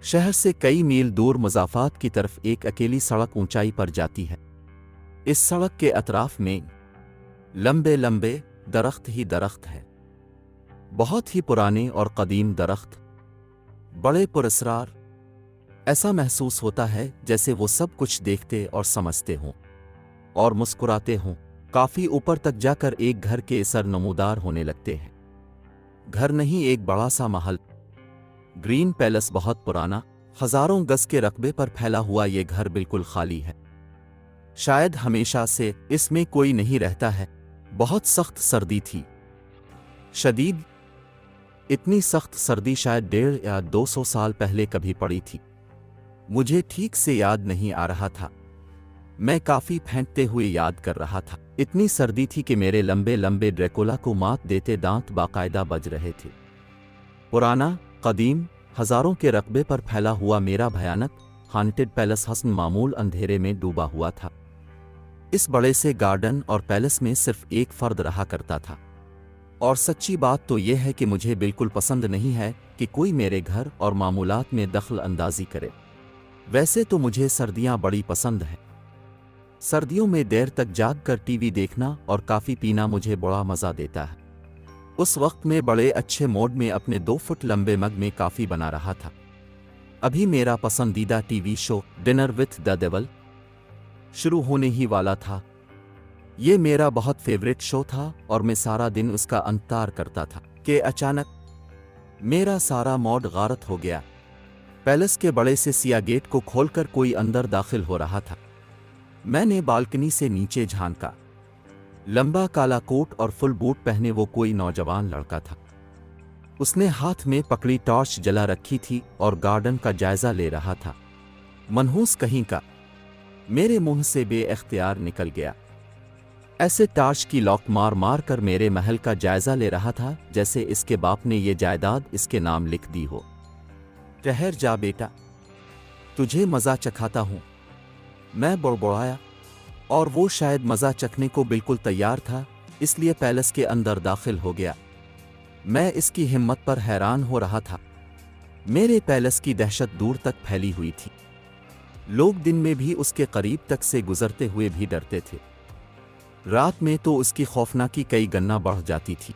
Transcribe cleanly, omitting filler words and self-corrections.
शहर से कई मील दूर मुज़ाफ़ात की तरफ एक अकेली सड़क ऊंचाई पर जाती है। इस सड़क के अतराफ में लंबे लंबे दरख्त ही दरख्त है, बहुत ही पुराने और कदीम दरख्त, बड़े पुरस्रार। ऐसा महसूस होता है जैसे वो सब कुछ देखते और समझते हों और मुस्कुराते हों। काफ़ी ऊपर तक जाकर एक घर के असर नमूदार होने लगते हैं। घर नहीं, एक बड़ा सा महल, ग्रीन पैलेस, बहुत पुराना, हजारों गज के रकबे पर फैला हुआ ये घर बिल्कुल खाली है। शायद हमेशा से इसमें कोई नहीं रहता है। बहुत सख्त सर्दी थी, शदीद। इतनी सख्त सर्दी शायद 150 या 200 साल पहले कभी पड़ी थी। मुझे ठीक से याद नहीं आ रहा था। मैं काफी फेंकते हुए याद कर रहा था। इतनी सर्दी थी कि मेरे लंबे लंबे ड्रैकुला को मात देते दांत बाकायदा बज रहे थे। पुराना, कदीम, हजारों के रकबे पर फैला हुआ मेरा भयानक हांटेड पैलेस हसन मामूल अंधेरे में डूबा हुआ था। इस बड़े से गार्डन और पैलेस में सिर्फ एक फर्द रहा करता था। और सच्ची बात तो यह है कि मुझे बिल्कुल पसंद नहीं है कि कोई मेरे घर और मामूलात में दखल अंदाजी करे। वैसे तो मुझे सर्दियां बड़ी पसंद है। सर्दियों में देर तक जाग कर टीवी देखना और काफ़ी पीना मुझे बड़ा मज़ा देता है। उस वक्त में बड़े अच्छे मोड में अपने 2 फुट लंबे मग में काफ़ी बना रहा था। अभी मेरा पसंदीदा TV show dinner with the devil शुरू होने ही वाला था। ये मेरा बहुत फेवरेट शो था और मैं सारा दिन उसका इंतज़ार करता था कि अचानक मेरा सारा मूड गारत हो गया। पैलेस के बड़े से सिया गेट को खोलकर कोई अंदर दाखिल हो रहा था। मैंने बालकनी से नीचे झांका। लंबा काला कोट और फुल बूट पहने वो कोई नौजवान लड़का था। उसने हाथ में पकड़ी टॉर्च जला रखी थी और गार्डन का जायजा ले रहा था। मनहूस कहीं का, मेरे मुंह से बेइख्तियार निकल गया। ऐसे टॉर्च की लॉक मार मार कर मेरे महल का जायजा ले रहा था जैसे इसके बाप ने ये जायदाद इसके नाम लिख दी हो। ठहर जा बेटा, तुझे मज़ा चखाता हूँ, मैं बड़बड़ाया। और वो शायद मज़ा चखने को बिल्कुल तैयार था, इसलिए पैलेस के अंदर दाखिल हो गया। मैं इसकी हिम्मत पर हैरान हो रहा था। मेरे पैलेस की दहशत दूर तक फैली हुई थी। लोग दिन में भी उसके करीब तक से गुजरते हुए भी डरते थे। रात में तो उसकी खौफनाकी कई गुना बढ़ जाती थी।